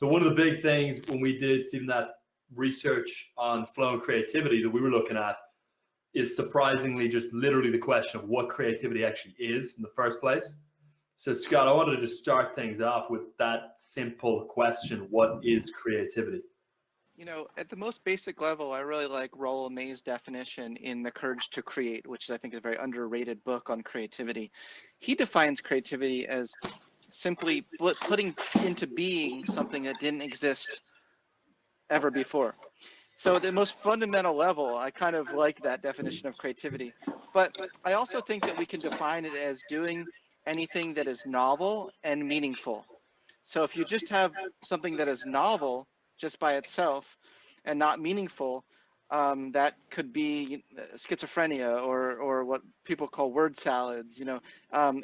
So one of the big things when we did even that research on flow and creativity that we were looking at is surprisingly just literally the question of what creativity actually is in the first place. So Scott, I wanted to just start things off with that simple question: what is creativity? You know, at the most basic level, I really like Rollo May's definition in The Courage to Create, which I think is a very underrated book on creativity. He defines creativity as simply putting into being something that didn't exist ever before. So at the most fundamental level, I kind of like that definition of creativity. But I also think that we can define it as doing anything that is novel and meaningful. So if you just have something that is novel just by itself and not meaningful, that could be schizophrenia or what people call word salads,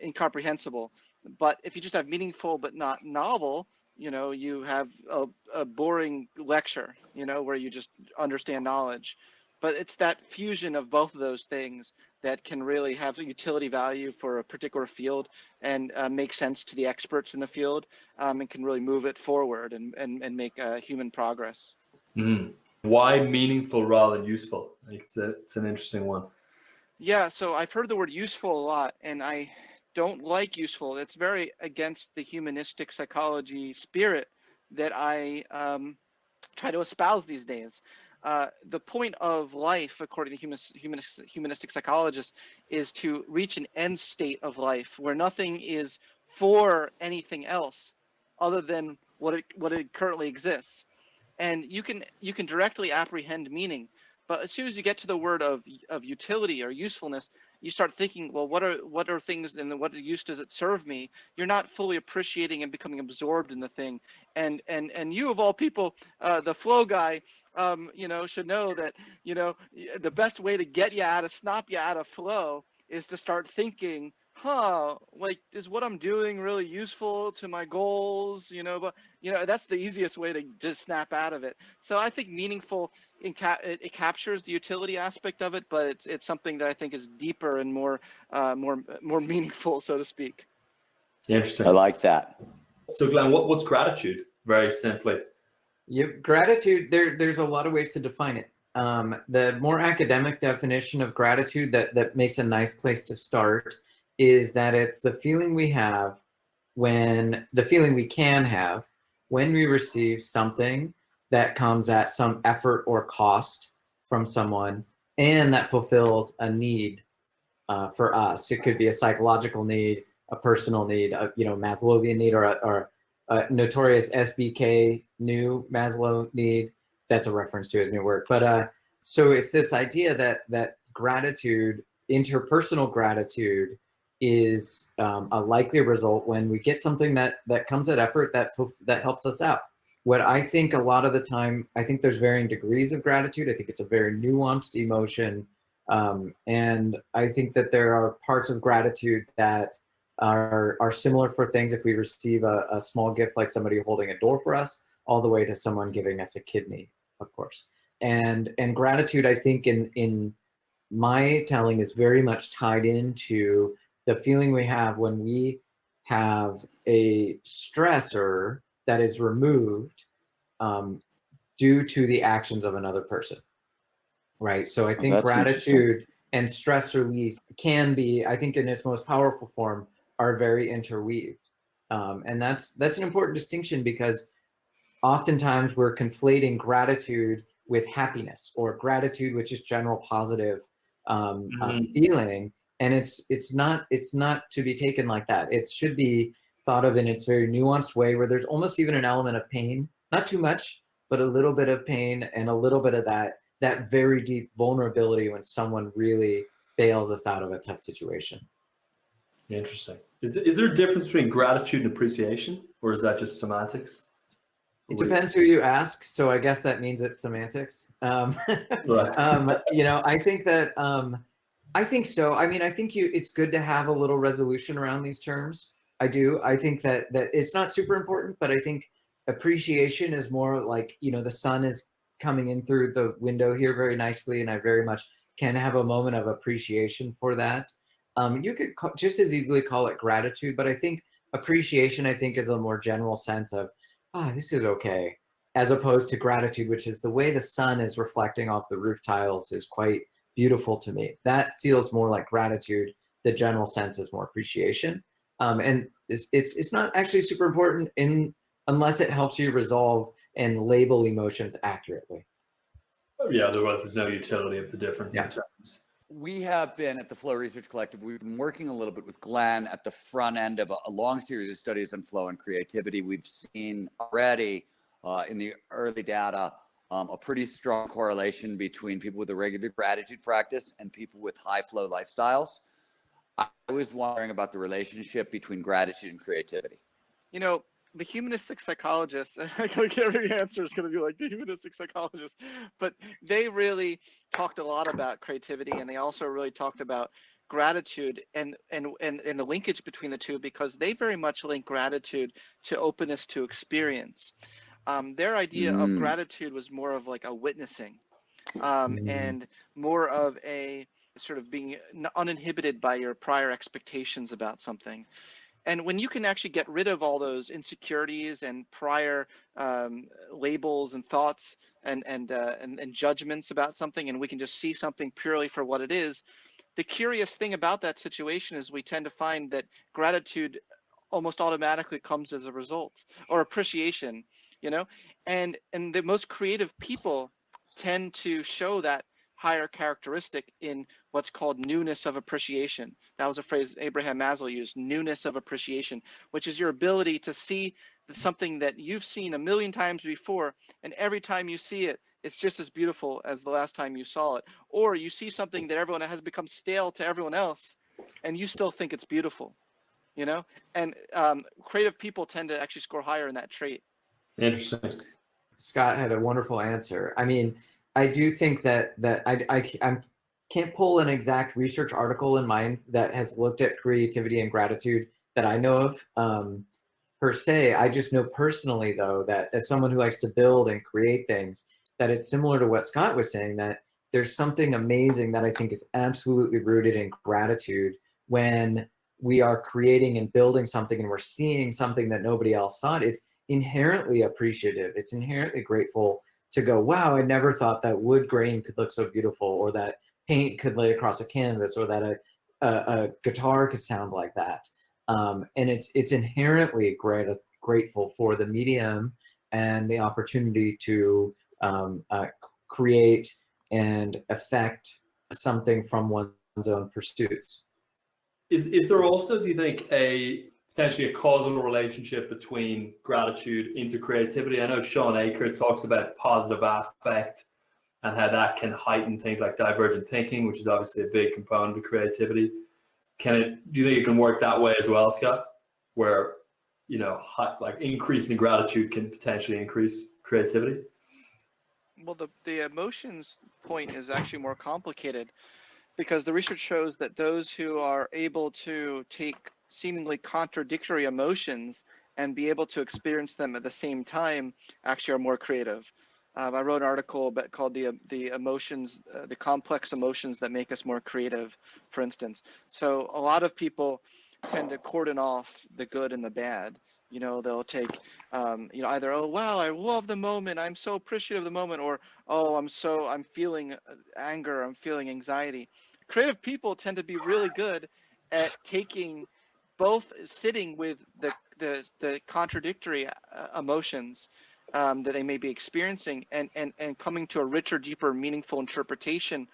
incomprehensible. But if you just have meaningful but not novel, you have a boring lecture, where you just understand knowledge. But it's that fusion of both of those things that can really have utility value for a particular field and make sense to the experts in the field, and can really move it forward and make human progress. Why meaningful rather than useful? I think it's an interesting one. Yeah, so I've heard the word useful a lot, and I don't like useful. It's very against the humanistic psychology spirit that I try to espouse these days. The point of life, according to humanistic psychologists, is to reach an end state of life where nothing is for anything else other than what it currently exists. And you can directly apprehend meaning, but as soon as you get to the word of utility or usefulness, you start thinking, well, what are things and what use does it serve me? You're not fully appreciating and becoming absorbed in the thing. And you of all people, the flow guy, should know that, the best way to stop you out of flow is to start thinking, like, is what I'm doing really useful to my goals? But that's the easiest way to just snap out of it. So I think meaningful, it captures the utility aspect of it, but it's something that I think is deeper and more meaningful, so to speak. Interesting. I like that. So Glenn, what's gratitude? Very simply. Gratitude, there's a lot of ways to define it. The more academic definition of gratitude that makes a nice place to start is that it's the feeling we can have when we receive something that comes at some effort or cost from someone and that fulfills a need for us. It could be a psychological need, a personal need, a Maslowian need, or a notorious SBK new Maslow need. That's a reference to his new work. But so it's this idea that gratitude, interpersonal gratitude, is a likely result when we get something that comes at effort that helps us out. What I think a lot of the time, I think there's varying degrees of gratitude. I think it's a very nuanced emotion. And I think that there are parts of gratitude that are similar for things. If we receive a small gift, like somebody holding a door for us, all the way to someone giving us a kidney, of course. And gratitude, I think in my telling, is very much tied into the feeling we have when we have a stressor that is removed due to the actions of another person, right? So I think gratitude and stress release can be, I think in its most powerful form, are very interweaved. And that's an important distinction, because oftentimes we're conflating gratitude with happiness, or gratitude, which is general positive feeling. And it's not to be taken like that. It should be thought of in its very nuanced way, where there's almost even an element of pain, not too much, but a little bit of pain and a little bit of that very deep vulnerability when someone really bails us out of a tough situation. Interesting. Is there a difference between gratitude and appreciation, or is that just semantics? It depends who you ask. So I guess that means it's semantics. Right. I think that, I think so. I mean, I think it's good to have a little resolution around these terms. I do. I think that it's not super important, but I think appreciation is more like, the sun is coming in through the window here very nicely, and I very much can have a moment of appreciation for that. You could just as easily call it gratitude, but I think appreciation, is a more general sense of this is okay, as opposed to gratitude, which is the way the sun is reflecting off the roof tiles is quite beautiful to me. That feels more like gratitude. The general sense is more appreciation. And it's not actually super important unless it helps you resolve and label emotions accurately. Yeah, otherwise there's no utility of the difference in terms. We have been at the Flow Research Collective, we've been working a little bit with Glenn at the front end of a long series of studies on flow and creativity. We've seen already in the early data a pretty strong correlation between people with a regular gratitude practice and people with high flow lifestyles. I was wondering about the relationship between gratitude and creativity. You know, the humanistic psychologists, I get every answer is going to be like the humanistic psychologist, but they really talked a lot about creativity, and they also really talked about gratitude and the linkage between the two, because they very much link gratitude to openness to experience. Their idea of gratitude was more of like a witnessing, and more of a sort of being uninhibited by your prior expectations about something. And when you can actually get rid of all those insecurities and prior labels and thoughts and judgments about something, and we can just see something purely for what it is, the curious thing about that situation is we tend to find that gratitude almost automatically comes as a result, or appreciation, you know, and the most creative people tend to show that higher characteristic in what's called newness of appreciation. That was a phrase Abraham Maslow used, newness of appreciation, which is your ability to see something that you've seen a million times before, and every time you see it, it's just as beautiful as the last time you saw it. Or you see something that everyone has become stale to everyone else, and you still think it's beautiful, you know? And creative people tend to actually score higher in that trait. Interesting. Scott had a wonderful answer. I mean, I do think that I can't pull an exact research article in mind that has looked at creativity and gratitude that I know of per se. I just know personally, though, that as someone who likes to build and create things, that it's similar to what Scott was saying, that there's something amazing that I think is absolutely rooted in gratitude when we are creating and building something and we're seeing something that nobody else saw. It's inherently appreciative. It's inherently grateful to go, wow, I never thought that wood grain could look so beautiful, or that paint could lay across a canvas, or that a guitar could sound like that. And it's inherently grateful for the medium and the opportunity to create and affect something from one's own pursuits. Is there also, do you think, potentially a causal relationship between gratitude into creativity? I know Sean Aker talks about positive affect and how that can heighten things like divergent thinking, which is obviously a big component of creativity. Do you think it can work that way as well, Scott? Where, you know, like increasing gratitude can potentially increase creativity? Well, the emotions point is actually more complicated, because the research shows that those who are able to take seemingly contradictory emotions and be able to experience them at the same time actually are more creative. I wrote an article called the emotions, the complex emotions that make us more creative, for instance. So a lot of people tend to cordon off the good and the bad. You know, they'll take, you know, either, oh, wow, I love the moment, I'm so appreciative of the moment, or, oh, I'm feeling anger, I'm feeling anxiety. Creative people tend to be really good at taking both, sitting with the contradictory emotions that they may be experiencing, and coming to a richer, deeper, meaningful interpretation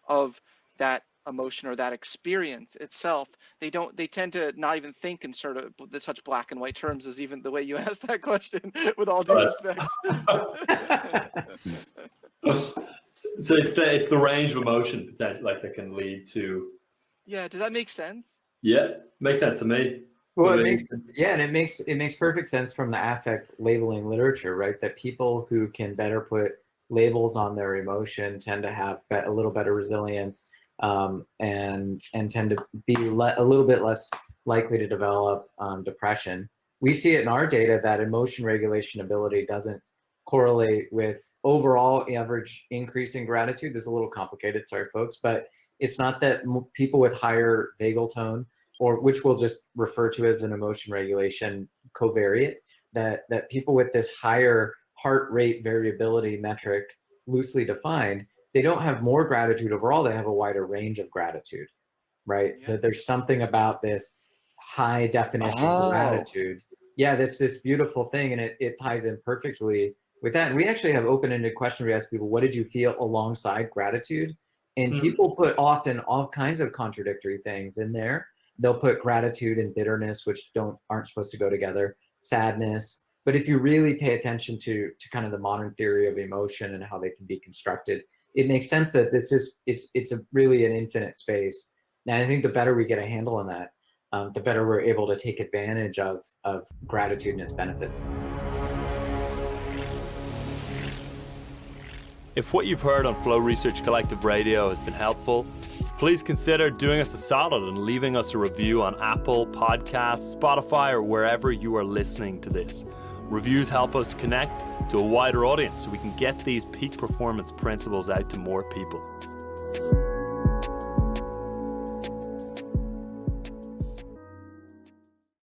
of that emotion or that experience itself. They tend to not even think in sort of such black and white terms as even the way you asked that question, with all due respect. So it's the range of emotion potential, like, that can lead to. Yeah, does that make sense? Yeah, makes sense to me. Well, it makes perfect sense from the affect labeling literature, right? That people who can better put labels on their emotion tend to have a little better resilience, and tend to be a little bit less likely to develop depression. We see it in our data that emotion regulation ability doesn't correlate with overall average increase in gratitude. This is a little complicated, sorry folks, but it's not that people with higher vagal tone, or which we'll just refer to as an emotion regulation covariate, that people with this higher heart rate variability metric, loosely defined, they don't have more gratitude overall, they have a wider range of gratitude, right? Yeah. So there's something about this high definition gratitude. Yeah, that's this beautiful thing, and it ties in perfectly with that. And we actually have open-ended questions. We ask people, what did you feel alongside gratitude? And people put often all kinds of contradictory things in there. They'll put gratitude and bitterness, which aren't supposed to go together, sadness. But if you really pay attention to kind of the modern theory of emotion and how they can be constructed, it makes sense that it's really an infinite space. And I think the better we get a handle on that, the better we're able to take advantage of gratitude and its benefits. If what you've heard on Flow Research Collective Radio has been helpful, please consider doing us a solid and leaving us a review on Apple Podcasts, Spotify, or wherever you are listening to this. Reviews help us connect to a wider audience so we can get these peak performance principles out to more people.